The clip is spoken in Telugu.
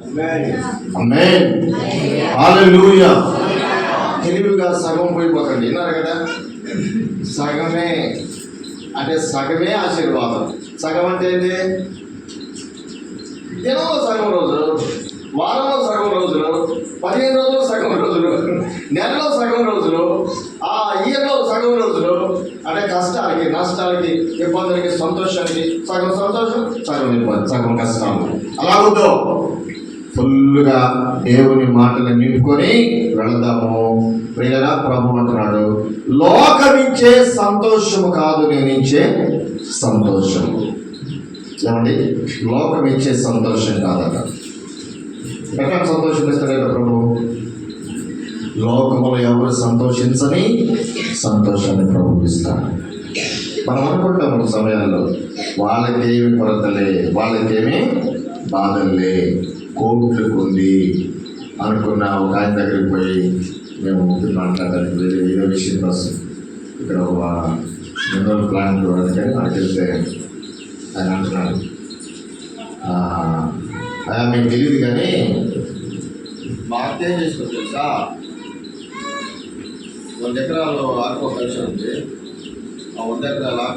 ఆమేన్. హల్లెలూయా. తెలివిగా సగం పోయిపోకండి. విన్నారు కదా, సగమే అంటే సగమే ఆశీర్వాదం. సగం అంటే ఏంటి? దినంలో సగం రోజులు, వారంలో సగం రోజులు, 15 రోజులు సగం రోజులు, నెలలో సగం రోజులు, ఆ ఇయర్లో సగం రోజులు. అంటే కష్టాలకి, నష్టాలకి, ఇబ్బందులకి, సంతోషానికి సగం సంతోషం, సగం ఇబ్బంది, సగం కష్టాలు. అలాగొద్దు. ఫుల్గా దేవుని మాటలు నింపుకొని వెళదాము. ప్రియరా, ప్రభు అంటున్నాడు, లోకమిచ్చే సంతోషము కాదు నేను ఇచ్చే సంతోషము. ఏమండి? లోకం ఇచ్చే సంతోషం కాదట. ఎక్కడ సంతోషం ఇస్తాడట ప్రభు? లోకములో ఎవరు సంతోషించని సంతోషాన్ని ప్రభు ఇస్తాడు. మనం అనుకుంటాం ఒక సమయాల్లో వాళ్ళకేమి కొరతలే, వాళ్ళకేమి బాధలే, కోట్లు ఉంది అనుకున్న ఒక ఆయన దగ్గరికి పోయి మేము మాట్లాడడానికి ఏదో విషయం కోసం ఇక్కడ ఒక మినరల్ ప్లాంట్ అందుకని అక్కడికి వెళ్తే ఆయన అంటున్నాడు, అలా మీకు తెలియదు కానీ మా అత్త ఏం చేసుకోవచ్చు తెలుసా, 100 ఎకరాలు ఆకు కల్చర్ ఉంది. ఆ 100 ఎకరాల ఆకు